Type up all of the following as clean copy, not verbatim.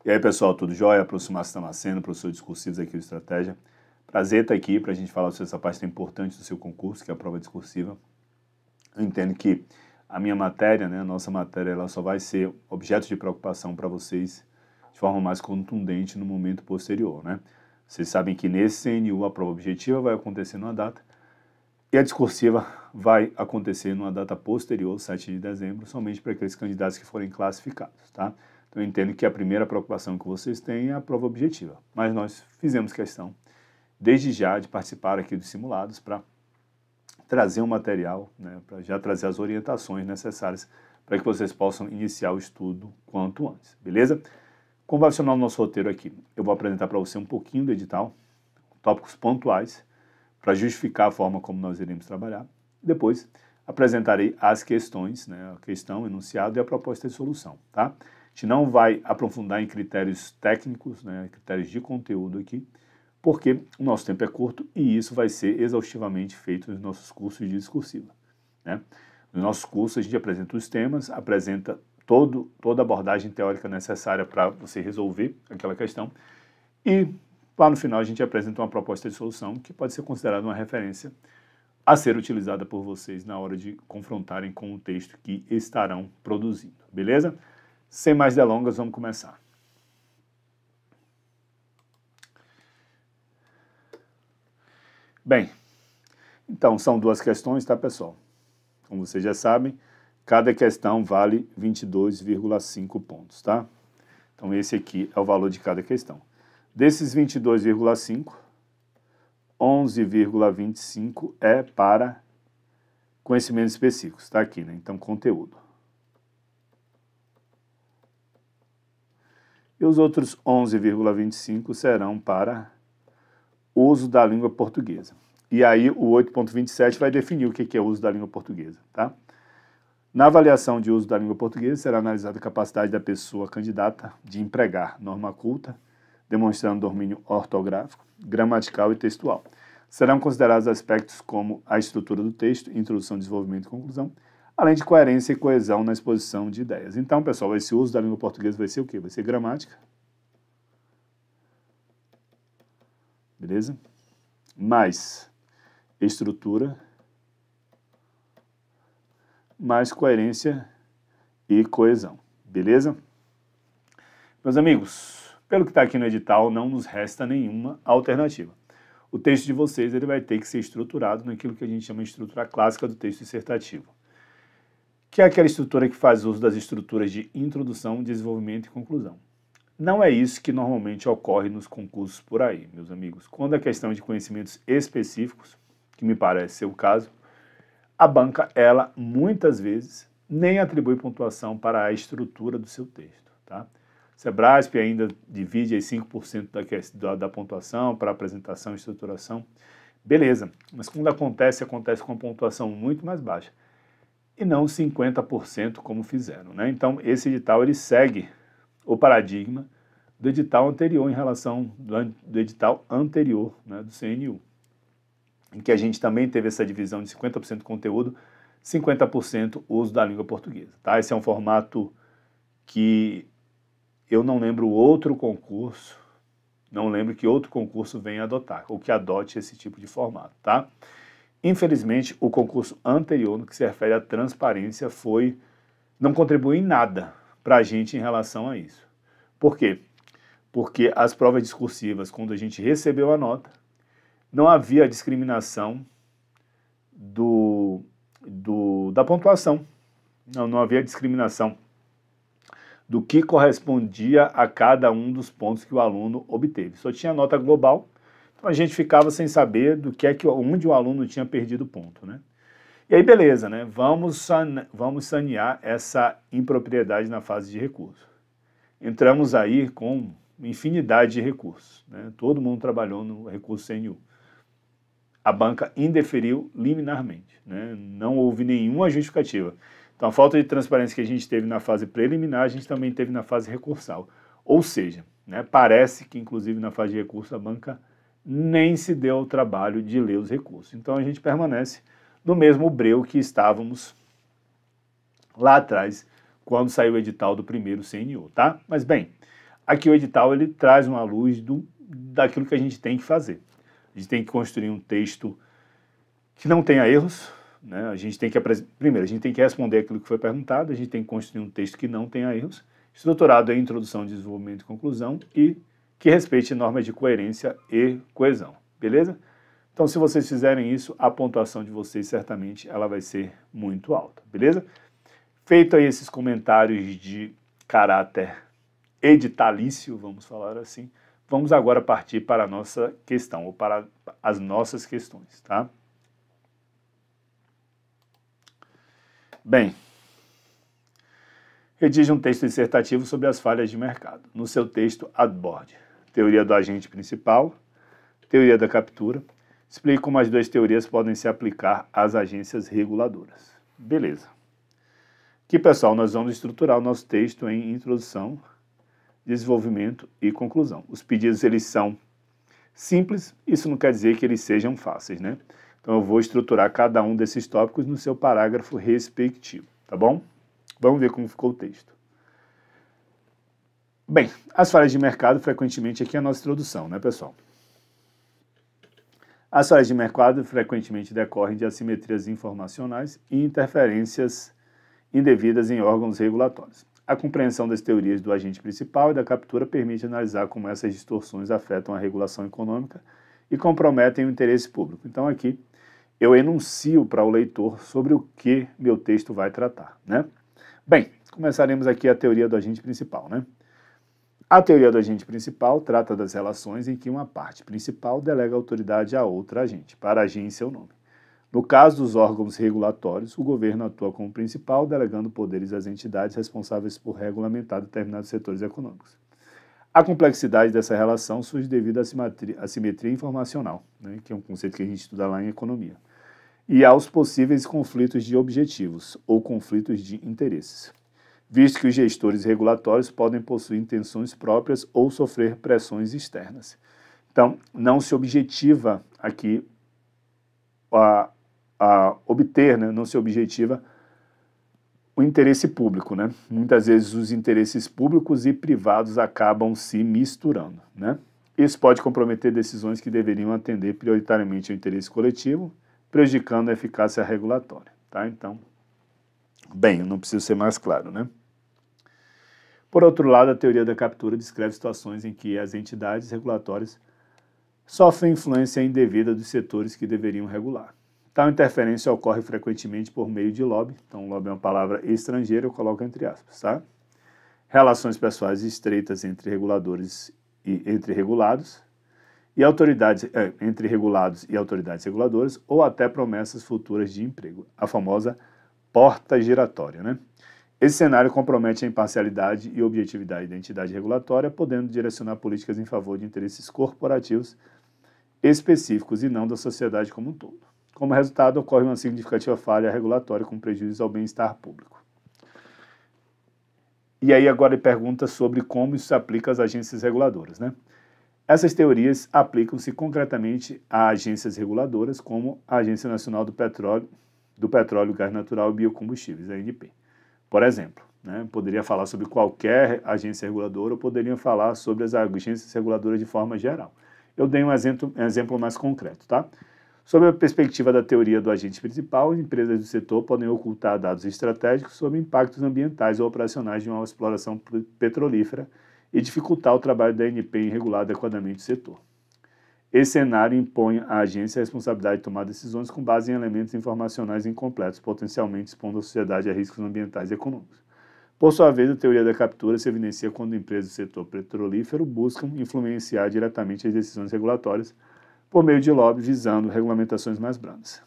E aí, pessoal, tudo jóia? Professor Márcio Damasceno, professor discursivo aqui do Estratégia. Prazer estar aqui para a gente falar sobre essa parte tão importante do seu concurso, que é a prova discursiva. Eu entendo que a minha matéria, a nossa matéria, ela só vai ser objeto de preocupação para vocês de forma mais contundente no momento posterior, Vocês sabem que nesse CNU a prova objetiva vai acontecer numa data e a discursiva vai acontecer numa data posterior, 7 de dezembro, somente para aqueles candidatos que forem classificados, tá? Então eu entendo que a primeira preocupação que vocês têm é a prova objetiva, mas nós fizemos questão, desde já, de participar aqui dos simulados para trazer um material, para já trazer as orientações necessárias para que vocês possam iniciar o estudo quanto antes, beleza? Como vai funcionar o nosso roteiro aqui? Eu vou apresentar para você um pouquinho do edital, tópicos pontuais, para justificar a forma como nós iremos trabalhar. Depois, apresentarei as questões, a questão, o enunciado e a proposta de solução, tá? A gente não vai aprofundar em critérios técnicos, critérios de conteúdo aqui, porque o nosso tempo é curto e isso vai ser exaustivamente feito nos nossos cursos de discursiva, Nos nossos cursos a gente apresenta os temas, apresenta toda a abordagem teórica necessária para você resolver aquela questão e lá no final a gente apresenta uma proposta de solução que pode ser considerada uma referência a ser utilizada por vocês na hora de confrontarem com o texto que estarão produzindo, beleza? Sem mais delongas, vamos começar. Bem, então são duas questões, tá, pessoal? Como vocês já sabem, cada questão vale 22,5 pontos, tá? Então esse aqui é o valor de cada questão. Desses 22,5, 11,25 é para conhecimentos específicos, tá aqui, Então, conteúdo. E os outros 11,25 serão para uso da língua portuguesa. E aí o 8,27 vai definir o que é o uso da língua portuguesa, tá? Na avaliação de uso da língua portuguesa, será analisada a capacidade da pessoa candidata de empregar norma culta, demonstrando domínio ortográfico, gramatical e textual. Serão considerados aspectos como a estrutura do texto, introdução, desenvolvimento e conclusão, além de coerência e coesão na exposição de ideias. Então, pessoal, esse uso da língua portuguesa vai ser o quê? Vai ser gramática. Beleza? Mais estrutura, mais coerência e coesão. Beleza? Meus amigos, pelo que está aqui no edital, não nos resta nenhuma alternativa. O texto de vocês ele vai ter que ser estruturado naquilo que a gente chama de estrutura clássica do texto dissertativo, que é aquela estrutura que faz uso das estruturas de introdução, desenvolvimento e conclusão. Não é isso que normalmente ocorre nos concursos por aí, meus amigos. Quando é questão de conhecimentos específicos, que me parece ser o caso, a banca, ela, muitas vezes, nem atribui pontuação para a estrutura do seu texto, tá? Sebrasp ainda divide aí 5% da pontuação para apresentação e estruturação. Beleza, mas quando acontece com uma pontuação muito mais baixa. E não 50% como fizeram, Então, esse edital, ele segue o paradigma do edital anterior em relação do edital anterior, do CNU, em que a gente também teve essa divisão de 50% conteúdo, 50% uso da língua portuguesa, tá? Esse é um formato que eu não lembro outro concurso, não lembro que outro concurso venha adotar, ou que adote esse tipo de formato, tá? Infelizmente, o concurso anterior, no que se refere à transparência, não contribuiu em nada para a gente em relação a isso. Por quê? Porque as provas discursivas, quando a gente recebeu a nota, não havia discriminação da pontuação. Não havia discriminação do que correspondia a cada um dos pontos que o aluno obteve. Só tinha nota global, então a gente ficava sem saber onde o aluno tinha perdido ponto, E aí, beleza, Vamos sanear essa impropriedade na fase de recurso. Entramos aí com infinidade de recursos, Todo mundo trabalhou no recurso CNU. A banca indeferiu liminarmente, Não houve nenhuma justificativa. Então, a falta de transparência que a gente teve na fase preliminar, a gente também teve na fase recursal. Ou seja, parece que, inclusive, na fase de recurso, a banca nem se deu ao trabalho de ler os recursos. Então, a gente permanece no mesmo breu que estávamos lá atrás, quando saiu o edital do primeiro CNU, tá? Mas, bem, Aqui o edital ele traz uma luz daquilo que a gente tem que fazer. A gente tem que construir um texto que não tenha erros, né? Primeiro, a gente tem que responder aquilo que foi perguntado, a gente tem que construir um texto que não tenha erros, estruturado em introdução, desenvolvimento e conclusão e que respeite normas de coerência e coesão, beleza? Então, se vocês fizerem isso, a pontuação de vocês certamente ela vai ser muito alta, beleza? Feito aí esses comentários de caráter editalício, vamos falar assim, vamos agora partir para a nossa questão, ou para as nossas questões, tá? Bem, redige um texto dissertativo sobre as falhas de mercado. No seu texto, adborde teoria do agente principal, teoria da captura. Explique como as duas teorias podem se aplicar às agências reguladoras. Beleza. Aqui, pessoal, nós vamos estruturar o nosso texto em introdução, desenvolvimento e conclusão. Os pedidos, eles são simples, isso não quer dizer que eles sejam fáceis, né? Então, eu vou estruturar cada um desses tópicos no seu parágrafo respectivo, tá bom? Vamos ver como ficou o texto. Bem, as falhas de mercado, frequentemente, aqui é a nossa introdução, né, pessoal? As falhas de mercado, frequentemente, decorrem de assimetrias informacionais e interferências indevidas em órgãos regulatórios. A compreensão das teorias do agente principal e da captura permite analisar como essas distorções afetam a regulação econômica e comprometem o interesse público. Então, aqui, eu enuncio para o leitor sobre o que meu texto vai tratar, né? Bem, começaremos aqui a teoria do agente principal, né? A teoria do agente principal trata das relações em que uma parte principal delega autoridade a outra agente, para agir em seu nome. No caso dos órgãos regulatórios, o governo atua como principal, delegando poderes às entidades responsáveis por regulamentar determinados setores econômicos. A complexidade dessa relação surge devido à assimetria informacional, né, que é um conceito que a gente estuda lá em economia, e aos possíveis conflitos de objetivos ou conflitos de interesses, visto que os gestores regulatórios podem possuir intenções próprias ou sofrer pressões externas. Então, não se objetiva aqui obter, né, não se objetiva o interesse público, né? Muitas vezes os interesses públicos e privados acabam se misturando, né? Isso pode comprometer decisões que deveriam atender prioritariamente ao interesse coletivo, prejudicando a eficácia regulatória, tá? Então, bem, eu não preciso ser mais claro, né? Por outro lado, a teoria da captura descreve situações em que as entidades regulatórias sofrem influência indevida dos setores que deveriam regular. Tal interferência ocorre frequentemente por meio de lobby, então lobby é uma palavra estrangeira, eu coloco entre aspas, tá? Relações pessoais estreitas entre reguladores e entre regulados, e autoridades, entre regulados e autoridades reguladoras, ou até promessas futuras de emprego, a famosa porta giratória, né? Esse cenário compromete a imparcialidade e objetividade da entidade regulatória, podendo direcionar políticas em favor de interesses corporativos específicos e não da sociedade como um todo. Como resultado, ocorre uma significativa falha regulatória com prejuízo ao bem-estar público. E aí agora ele pergunta sobre como isso se aplica às agências reguladoras, né? Essas teorias aplicam-se concretamente a agências reguladoras, como a Agência Nacional do Petróleo, Gás Natural e Biocombustíveis, a ANP. Por exemplo, né, poderia falar sobre qualquer agência reguladora ou poderia falar sobre as agências reguladoras de forma geral. Eu dei um exemplo mais concreto, tá? Sob a perspectiva da teoria do agente principal, empresas do setor podem ocultar dados estratégicos sobre impactos ambientais ou operacionais de uma exploração petrolífera e dificultar o trabalho da ANP em regular adequadamente o setor. Esse cenário impõe à agência a responsabilidade de tomar decisões com base em elementos informacionais incompletos, potencialmente expondo a sociedade a riscos ambientais e econômicos. Por sua vez, a teoria da captura se evidencia quando empresas do setor petrolífero buscam influenciar diretamente as decisões regulatórias por meio de lobby visando regulamentações mais brandas.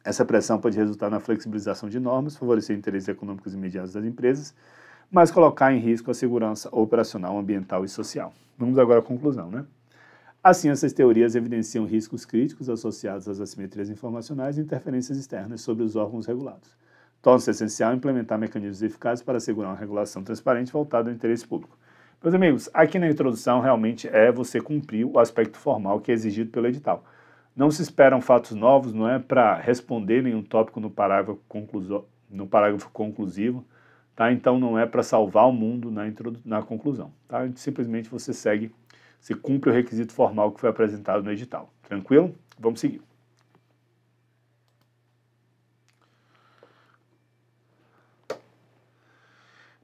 Essa pressão pode resultar na flexibilização de normas, favorecer interesses econômicos imediatos das empresas, mas colocar em risco a segurança operacional, ambiental e social. Vamos agora à conclusão, né? Assim, essas teorias evidenciam riscos críticos associados às assimetrias informacionais e interferências externas sobre os órgãos regulados. Torna-se essencial implementar mecanismos eficazes para assegurar uma regulação transparente voltada ao interesse público. Meus amigos, aqui na introdução realmente é você cumprir o aspecto formal que é exigido pelo edital. Não se esperam fatos novos, não é para responder nenhum tópico no parágrafo conclusivo, tá? Então não é para salvar o mundo na conclusão, tá? Simplesmente você segue, você cumpre o requisito formal que foi apresentado no edital. Tranquilo? Vamos seguir.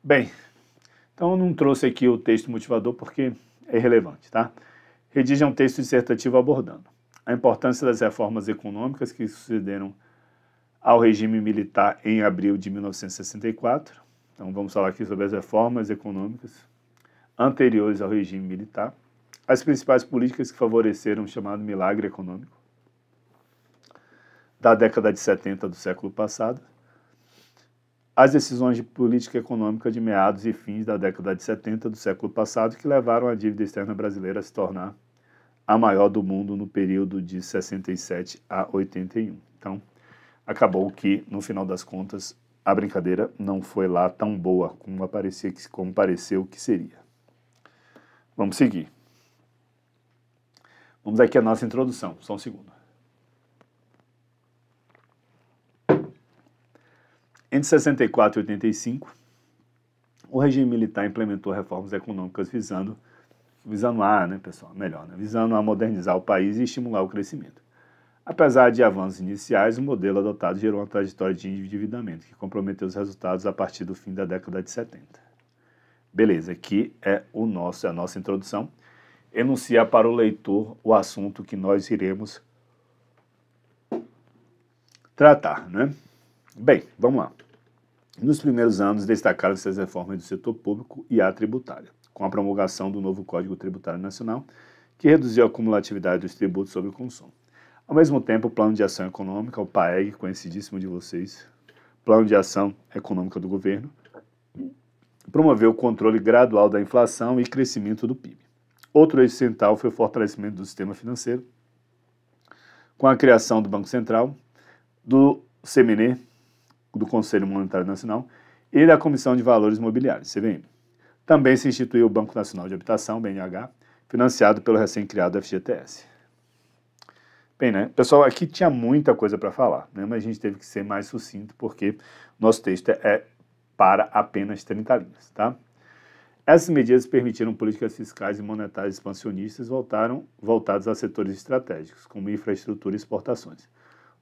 Bem, então eu não trouxe aqui o texto motivador porque é irrelevante, tá? Redija um texto dissertativo abordando a importância das reformas econômicas que sucederam ao regime militar em abril de 1964. Então vamos falar aqui sobre as reformas econômicas anteriores ao regime militar, as principais políticas que favoreceram o chamado milagre econômico da década de 70 do século passado, as decisões de política econômica de meados e fins da década de 70 do século passado que levaram a dívida externa brasileira a se tornar a maior do mundo no período de 67 a 81. Então, acabou que, no final das contas, a brincadeira não foi lá tão boa como pareceu que seria. Vamos seguir. Vamos aqui à nossa introdução, só um segundo. Entre 64 e 85, o regime militar implementou reformas econômicas visando a modernizar o país e estimular o crescimento. Apesar de avanços iniciais, o modelo adotado gerou uma trajetória de endividamento que comprometeu os resultados a partir do fim da década de 70. Beleza, aqui é a nossa introdução. Enuncia para o leitor o assunto que nós iremos tratar, né? Bem, vamos lá. Nos primeiros anos, destacaram-se as reformas do setor público e a tributária, com a promulgação do novo Código Tributário Nacional, que reduziu a cumulatividade dos tributos sobre o consumo. Ao mesmo tempo, o Plano de Ação Econômica, o PAEG, conhecidíssimo de vocês, Plano de Ação Econômica do Governo, promoveu o controle gradual da inflação e crescimento do PIB. Outro eixo central foi o fortalecimento do sistema financeiro, com a criação do Banco Central, do CMN, do Conselho Monetário Nacional, e da Comissão de Valores Mobiliários, CVM. Também se instituiu o Banco Nacional de Habitação, BNH, financiado pelo recém-criado FGTS. Bem, né, pessoal, aqui tinha muita coisa para falar, né, mas a gente teve que ser mais sucinto porque nosso texto é para apenas 30 linhas, tá? Essas medidas permitiram políticas fiscais e monetárias expansionistas voltadas a setores estratégicos, como infraestrutura e exportações.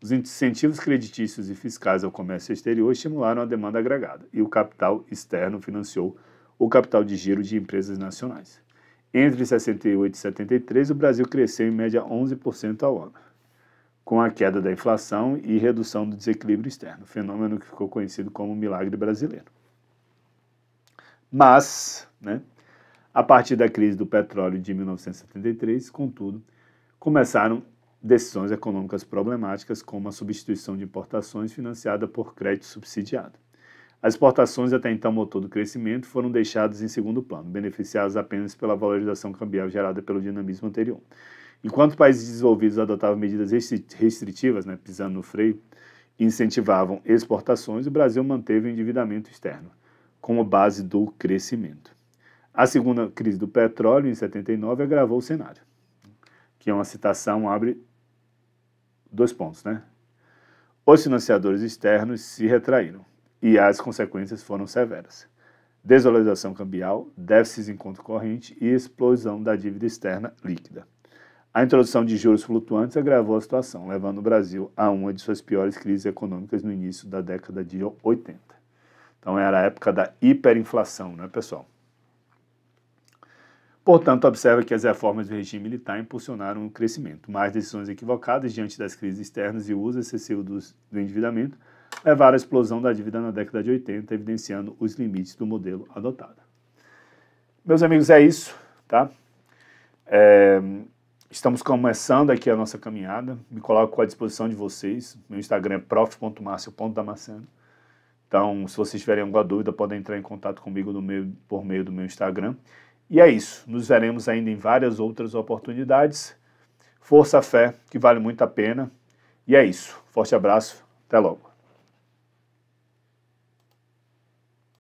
Os incentivos creditícios e fiscais ao comércio exterior estimularam a demanda agregada e o capital externo financiou o capital de giro de empresas nacionais. Entre 68 e 73, o Brasil cresceu em média 11% ao ano, com a queda da inflação e redução do desequilíbrio externo, fenômeno que ficou conhecido como milagre brasileiro. Mas, né, a partir da crise do petróleo de 1973, contudo, começaram decisões econômicas problemáticas, como a substituição de importações financiada por crédito subsidiado. As exportações, até então motor do crescimento, foram deixadas em segundo plano, beneficiadas apenas pela valorização cambial gerada pelo dinamismo anterior. Enquanto países desenvolvidos adotavam medidas restritivas, né, pisando no freio, e incentivavam exportações, o Brasil manteve o endividamento externo como base do crescimento. A segunda crise do petróleo, em 79, agravou o cenário, que é uma citação, abre 2 pontos, né? Os financiadores externos se retraíram e as consequências foram severas. Desvalorização cambial, déficits em conta corrente e explosão da dívida externa líquida. A introdução de juros flutuantes agravou a situação, levando o Brasil a uma de suas piores crises econômicas no início da década de 80. Então era a época da hiperinflação, né, pessoal? Portanto, observa que as reformas do regime militar impulsionaram o crescimento, mas decisões equivocadas diante das crises externas e o uso excessivo do endividamento levaram à explosão da dívida na década de 80, evidenciando os limites do modelo adotado. Meus amigos, é isso, tá? Estamos começando aqui a nossa caminhada, me coloco à disposição de vocês, meu Instagram é prof.marcio.damasceno. Então, se vocês tiverem alguma dúvida, podem entrar em contato comigo por meio do meu Instagram. E é isso, nos veremos ainda em várias outras oportunidades. Força, fé, que vale muito a pena. E é isso, forte abraço, até logo.